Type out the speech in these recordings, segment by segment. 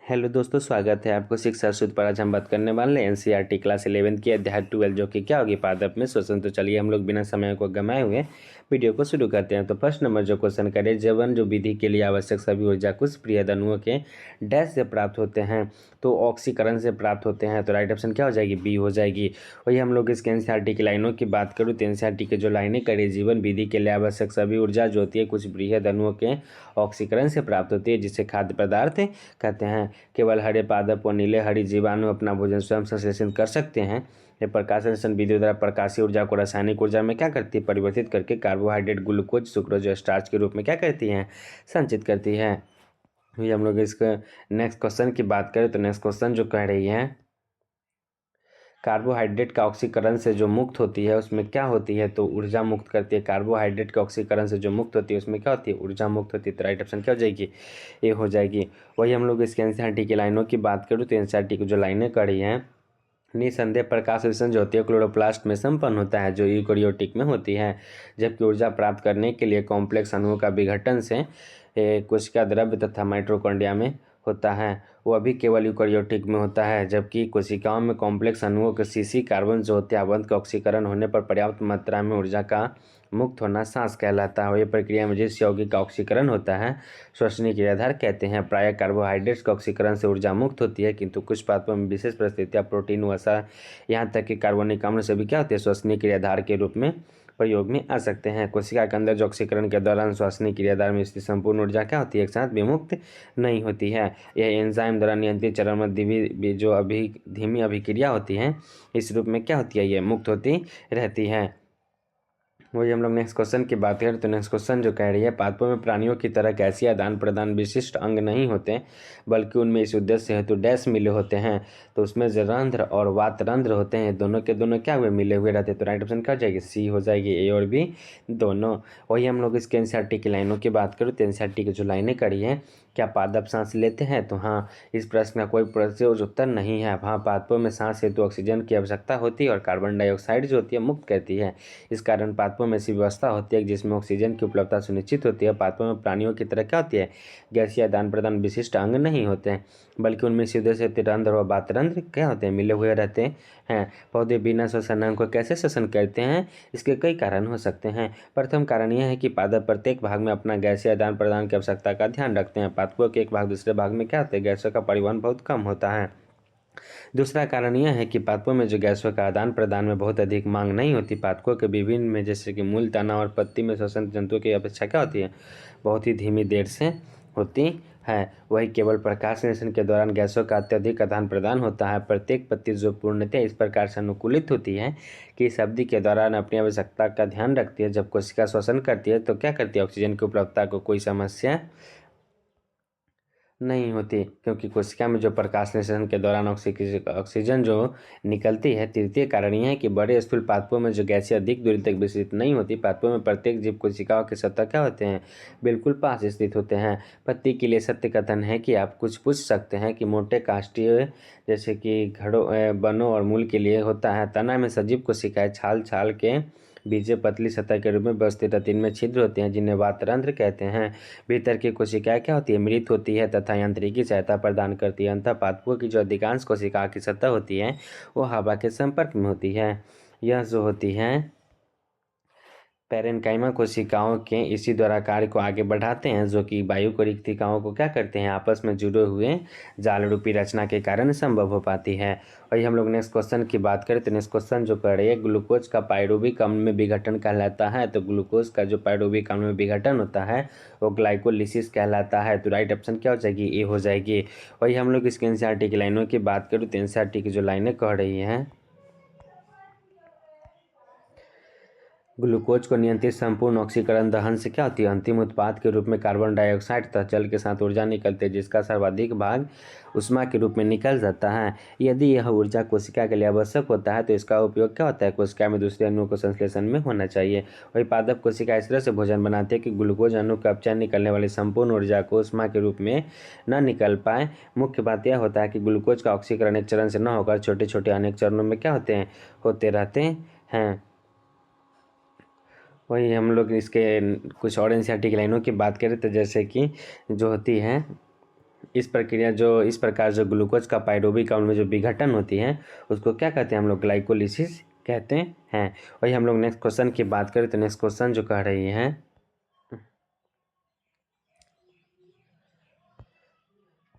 Hello दोस्तों, स्वागत है आपको शिक्षा सूत्र पर। आज हम बात करने वाले हैं एनसीईआरटी क्लास 11 की अध्याय 12 जो कि क्या होगी पादप में श्वसन। तो चलिए हम लोग बिना समय को गंवाए हुए वीडियो को शुरू करते हैं। तो फर्स्ट नंबर जो क्वेश्चन करें, जीवन जो विधि के लिए आवश्यक सभी ऊर्जा कुछ बृहद अणुओं के डैश से प्राप्त होते हैं, तो ऑक्सीकरण से प्राप्त होते हैं। तो राइट ऑप्शन क्या हो जाएगी, बी हो जाएगी। वही हम लोग इसके एनसीईआरटी की लाइनों की बात करूँ तो एनसीईआरटी की जो लाइनें करें, जीवन विधि के लिए आवश्यक सभी ऊर्जा जो होती है कुछ बृहद अणुओं के ऑक्सीकरण से प्राप्त होती है, जिसे खाद्य पदार्थ कहते हैं। केवल हरे पादप और नीले हरी जीवाणु अपना भोजन स्वयं संश्लेषण कर सकते हैं। ये प्रकाश संश्लेषण विधि द्वारा प्रकाशीय ऊर्जा को रासायनिक ऊर्जा में क्या करती है, परिवर्तित करके कार्बोहाइड्रेट, ग्लूकोज, सुक्रोज और स्टार्च के रूप में क्या करती है, संचित करती है। ये हम लोग इसका नेक्स्ट क्वेश्चन की बात करें तो नेक्स्ट क्वेश्चन जो कह रही है, कार्बोहाइड्रेट का ऑक्सीकरण से जो मुक्त होती है उसमें क्या होती है, तो ऊर्जा मुक्त करती है। कार्बोहाइड्रेट के ऑक्सीकरण से जो मुक्त होती है उसमें क्या होती है, ऊर्जा मुक्त होती है। तो राइट ऑप्शन क्या हो जाएगी, ए हो जाएगी। वही हम लोग इसके एनसीईआरटी की लाइनों की बात करूँ तो एनसीईआरटी की जो लाइनें करी हैं, निसंदेह प्रकाश संश्लेषण जो होती है क्लोरोप्लास्ट में संपन्न होता है, जो यूकेरियोटिक में होती है। जबकि ऊर्जा प्राप्त करने के लिए कॉम्प्लेक्स अणुओं का विघटन से कोशिका द्रव्य तथा माइटोकॉन्ड्रिया में होता है, वो अभी केवल यूकेरियोटिक में होता है। जबकि कोशिकाओं में कॉम्प्लेक्स अणुओं के सीसी कार्बन जो होते हैं आवंत का ऑक्सीकरण होने पर पर्याप्त मात्रा में ऊर्जा का मुक्त होना सांस कहलाता है। ये प्रक्रिया में जिस यौगिक का ऑक्सीकरण होता है श्वसनीय क्रियाधार कहते हैं। प्रायः कार्बोहाइड्रेट्स का ऑक्सीकरण से ऊर्जा मुक्त होती है, किंतु कुछ पादपों में विशेष परिस्थितियाँ प्रोटीन, वसा, यहाँ तक कि कार्बनिक अम्ल से भी क्या होते हैं, श्वसनीय क्रियाधार के रूप में प्रयोग में आ सकते हैं। कोशिका के अंदर जो ऑक्सीकरण के दौरान श्वसनीय क्रियाधार में स्थित संपूर्ण ऊर्जा क्या होती है, एक साथ विमुक्त नहीं होती है। यह एंजाइम द्वारा नियंत्रित चरण में जो धीमी अभिक्रिया होती है, इस रूप में क्या होती है, ये मुक्त होती रहती है। वही हम लोग नेक्स्ट क्वेश्चन की बात करें तो नेक्स्ट क्वेश्चन जो कह रही है, पादपों में प्राणियों की तरह गैसीय आदान प्रदान विशिष्ट अंग नहीं होते, बल्कि उनमें इस उद्देश्य हेतु डैश मिले होते हैं। तो उसमें जो रंध्र और वातरंध्र होते हैं, दोनों के दोनों क्या हुए, मिले हुए रहते हैं। तो राइट ऑप्शन क्या हो जाएगी, सी हो जाएगी, ए और बी दोनों। वही हम लोग इसके एनसीईआरटी की लाइनों की बात करूँ तो एनसीईआरटी की जो लाइनें करी हैं, क्या पादप सांस लेते हैं, तो हाँ, इस प्रश्न का कोई प्रश्न उत्तर नहीं है। हाँ, पादपों में सांस हेतु ऑक्सीजन की आवश्यकता होती है और कार्बन डाइऑक्साइड जो होती है मुक्त करती है। इस कारण पादपों में ऐसी व्यवस्था होती है जिसमें ऑक्सीजन की उपलब्धता सुनिश्चित होती है। पादपों में प्राणियों की तरह क्या होती है, गैसीय आदान प्रदान विशिष्ट अंग नहीं होते हैं, बल्कि उनमें सीधे से रंध्र और वातरंध्र क्या होते हैं, मिले हुए रहते हैं। पौधे बिना श्वसन अंग को कैसे श्वसन करते हैं, इसके कई कारण हो सकते हैं। प्रथम कारण यह है कि पादप प्रत्येक भाग में अपना गैसीय आदान प्रदान की आवश्यकता का ध्यान रखते हैं। पादपों के एक भाग दूसरे भाग में क्या होता है, गैसों का परिवहन बहुत कम होता है। दूसरा कारण यह है कि पादपों में जो गैसों का आदान प्रदान में बहुत अधिक मांग नहीं होती। पादपों के विभिन्न में जैसे कि मूल, तना और पत्ती में श्वसन जंतुओं की अपेक्षा क्या होती है, बहुत ही धीमी देर से होती है। वही केवल प्रकाश संश्लेषण के दौरान गैसों का अत्यधिक आदान प्रदान होता है। प्रत्येक पत्ती जो पूर्णतः इस प्रकार से अनुकूलित होती है कि इस अवधि के दौरान अपनी आवश्यकता का ध्यान रखती है। जब कोशिका श्वसन करती है तो क्या करती है, ऑक्सीजन की उपलब्धता को कोई समस्या नहीं होती, क्योंकि कोशिका में जो प्रकाश संश्लेषण के दौरान ऑक्सीजन जो निकलती है। तृतीय कारण यह है कि बड़े स्थूल पादपों में जो गैसें अधिक दूरी तक विस्तृत नहीं होती। पादपों में प्रत्येक जीव कोशिकाओं के सतह क्या होते हैं, बिल्कुल पास स्थित होते हैं। पत्ती के लिए सत्य कथन है कि आप कुछ पूछ सकते हैं कि मोटे काष्ठीय जैसे कि घड़ों, वनों और मूल के लिए होता है। तना में सजीव कोशिकाएं छाल छाल के बीजे पतली सतह के रूप में व्यवस्थित रहती है। इनमें छिद्र होते हैं जिन्हें वातरंध्र कहते हैं। भीतर की कोशिकाएं क्या होती है, मृत होती है तथा यांत्रिकी सहायता प्रदान करती है। अंतः पादपों की जो अधिकांश कोशिका की सतह होती है वो हवा के संपर्क में होती है। यह जो होती है पैरेन्काइमा कोशिकाओं के इसी द्वारा कार्य को आगे बढ़ाते हैं, जो कि वायु को रिक्तिकाओं को क्या करते हैं, आपस में जुड़े हुए जाल रूपी रचना के कारण संभव हो पाती है। वही हम लोग नेक्स्ट क्वेश्चन की बात करें तो नेक्स्ट क्वेश्चन जो कर रही है, ग्लूकोज का पायरुविक अम्ल में विघटन कहलाता है। तो ग्लूकोज का जो पायरुविक अम्ल में विघटन होता है वो ग्लाइकोलिसिस कहलाता है। तो राइट ऑप्शन क्या हो जाएगी, ए हो जाएगी। वही हम लोग इसके एनसीईआरटी की लाइनों की बात करें तो एनसीईआरटी की जो लाइनें कह रही हैं, ग्लूकोज को नियंत्रित संपूर्ण ऑक्सीकरण दहन से क्या होती है, अंतिम उत्पाद के रूप में कार्बन डाइऑक्साइड तथा जल के साथ ऊर्जा निकलती है, जिसका सर्वाधिक भाग उष्मा के रूप में निकल जाता है। यदि यह ऊर्जा कोशिका के लिए आवश्यक होता है तो इसका उपयोग क्या होता है, कोशिका में दूसरे अणुओं को संश्लेषण में होना चाहिए। वही पादप कोशिका इस तरह से भोजन बनाती है कि ग्लूकोज अणु का अपचयन निकलने वाली संपूर्ण ऊर्जा को उष्मा के रूप में न निकल पाए। मुख्य बात यह होता है कि ग्लूकोज का ऑक्सीकरण एक चरण से न होकर छोटे छोटे अनेक चरणों में क्या होते रहते हैं। वही हम लोग इसके कुछ और एनसीईआरटी की लाइनों की बात करें तो जैसे कि जो होती है इस प्रकार जो ग्लूकोज का पायरुविक अम्ल में जो विघटन होती है उसको क्या कहते हैं हम लोग, ग्लाइकोलिसिस कहते हैं। वही हम लोग नेक्स्ट क्वेश्चन की बात करें तो नेक्स्ट क्वेश्चन जो कह रही है,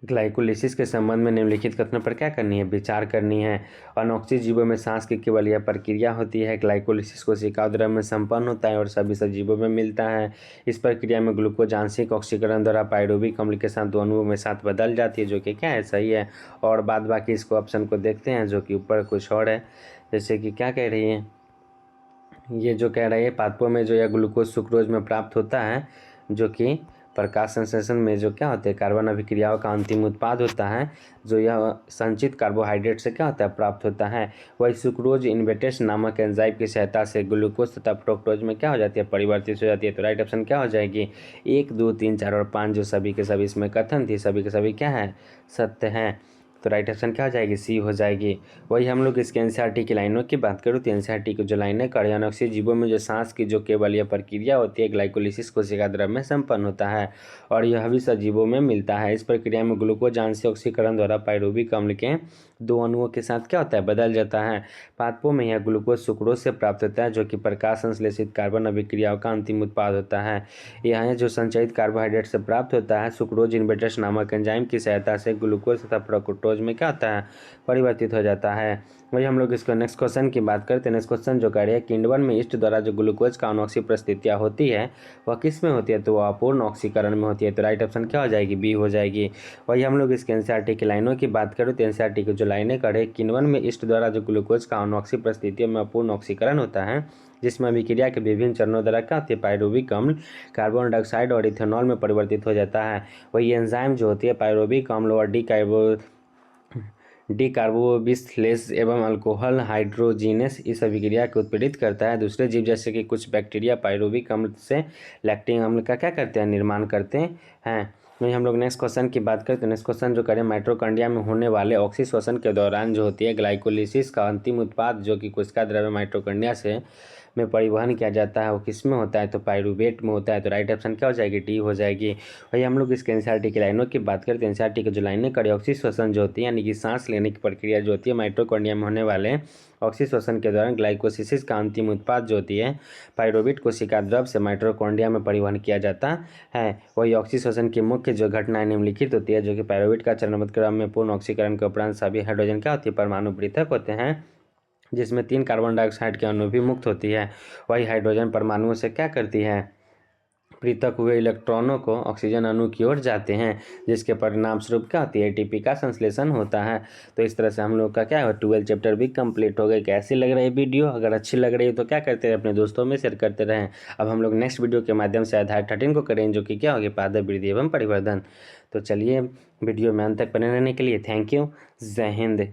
ग्लाइकोलिसिस के संबंध में निम्नलिखित कथनों पर क्या करनी है, विचार करनी है। अनोक्सिक जीवों में सांस की केवल यह प्रक्रिया होती है। ग्लाइकोलिसिस कोशिका द्रव में संपन्न होता है और सभी सजीवों में मिलता है। इस प्रक्रिया में ग्लूकोज आंशिक ऑक्सीकरण द्वारा पायरुविक अम्ल के साथ दो अणुओं में साथ बदल जाती है, जो कि क्या है, सही है। और बाद बाकी इसको ऑप्शन को देखते हैं जो कि ऊपर कुछ और है, जैसे कि क्या कह रही है, ये जो कह रही है पादपों में जो यह ग्लूकोज सुक्रोज में प्राप्त होता है, जो कि प्रकाश संश्लेषण में जो क्या होते हैं कार्बन अभिक्रियाओं का अंतिम उत्पाद होता है, जो यह संचित कार्बोहाइड्रेट से क्या होता है प्राप्त होता है। वही सुक्रोज इन्वर्टेस नामक एंजाइम की सहायता से ग्लूकोज तथा फ्रुक्टोज में क्या हो जाती है, परिवर्तित हो जाती है। तो राइट ऑप्शन क्या हो जाएगी, 1, 2, 3, 4 और 5 जो सभी के सभी इसमें कथन थी, सभी के सभी क्या है, सत्य हैं। तो राइट ऑप्शन क्या हो जाएगी, सी हो जाएगी। वही हम लोग इसके एनसीईआरटी की लाइनों की बात करूँ तो एनसीईआरटी की जो लाइनें कार्बोनॉक्सिक जीवों में जो सांस की जो केवल यह प्रक्रिया होती है ग्लाइकोलिसिस कोशिका द्रव में संपन्न होता है और यह भी सजीवों में मिलता है। इस प्रक्रिया में ग्लूकोज आंशिक ऑक्सीकरण द्वारा पायरुविक अम्ल के दो अणुओं के साथ क्या होता है, बदल जाता है। पादपों में यह ग्लूकोज सुक्रोज से प्राप्त होता है, जो कि प्रकाश संश्लेषित कार्बन अभिक्रियाओं का अंतिम उत्पाद होता है। यह जो संचयित कार्बोहाइड्रेट से प्राप्त होता है सुक्रोज इन्वर्टेस नामक एंजाइम की सहायता से ग्लूकोज तथा फ्रुक्टोज में क्या होता है, परिवर्तित हो जाता है। वही हम लोग इसको नेक्स्ट क्वेश्चन की बात करते हैं। नेक्स्ट क्वेश्चन जो कह रही है, किण्वन में ईस्ट द्वारा जो ग्लूकोज का अनोक्सिक परिस्थितियाँ होती है वह किस में होती है, तो वह अपूर्ण ऑक्सीकरण में होती है। तो राइट ऑप्शन क्या हो जाएगी, बी हो जाएगी। वही हम लोग इसके एनसीईआरटी की लाइनों की बात करें तो एनसीईआरटी की जो लाइनें करे, किण्वन में ईस्ट द्वारा जो ग्लूकोज का अनोक्सिक परिस्थितियों में अपूर्ण ऑक्सीकरण होता है, जिसमें अभिक्रिया के विभिन्न चरणों द्वारा क्या होती है, पायरुविक अम्ल कार्बन डाइऑक्साइड और इथेनॉल में परिवर्तित हो जाता है। वही एंजाइम जो होती है पायरुविक अम्ल और डिकार्बोबिसिलेज एवं अल्कोहल हाइड्रोजिनेस इस अभिक्रिया को उत्प्रेरित करता है। दूसरे जीव जैसे कि कुछ बैक्टीरिया पायरुविक अम्ल से लैक्टिक अम्ल का क्या करते हैं, निर्माण करते हैं। वही हम लोग नेक्स्ट क्वेश्चन की बात करते हैं। नेक्स्ट क्वेश्चन जो करें, माइटोकॉन्ड्रिया में होने वाले ऑक्सीश्वसन के दौरान जो होती है ग्लाइकोलिसिस का अंतिम उत्पाद जो कि कोशिका द्रव्य माइटोकॉन्ड्रिया से में परिवहन किया जाता है वो किस में होता है, तो पायरुवेट में होता है। तो राइट ऑप्शन क्या हो जाएगी, डी हो जाएगी। वही हम लोग इसके एनसीईआरटी की लाइनों की बात करते हैं। एनसीईआरटी की जो लाइनें करें, ऑक्सीश्वसन जो होती है यानी कि सांस लेने की प्रक्रिया जो होती है माइटोकॉन्ड्रिया में होने वाले ऑक्सीश्वसन के दौरान ग्लाइकोलिसिस का अंतिम उत्पाद जो होती है पायरुवेट कोशिका द्रव से माइटोकॉन्ड्रिया में परिवहन किया जाता है। वही ऑक्सीश्वसन की मुख्य जो घटनाएं निम्नलिखित होती है, जो कि पायरुवेट का चरणबद्ध क्रम में पूर्ण ऑक्सीकरण के उपरांत सभी हाइड्रोजन क्या होती है, परमाणु पृथक होते हैं, जिसमें 3 कार्बन डाइऑक्साइड के अणु भी मुक्त होती है। वही हाइड्रोजन परमाणुओं से क्या करती है, पृथक हुए इलेक्ट्रॉनों को ऑक्सीजन अणु की ओर जाते हैं, जिसके परिणाम स्वरूप क्या होती है, एटीपी का संश्लेषण होता है। तो इस तरह से हम लोग का क्या है 12 चैप्टर भी कंप्लीट हो गए। कैसी लग रही है वीडियो, अगर अच्छी लग रही है तो क्या करते रहे, अपने दोस्तों में शेयर करते रहें। अब हम लोग नेक्स्ट वीडियो के माध्यम से अध्याय 13 को करें, जो कि क्या होगी, पादप वृद्धि एवं परिवर्धन। तो चलिए वीडियो में अंत तक बने रहने के लिए थैंक यू। जय हिंद।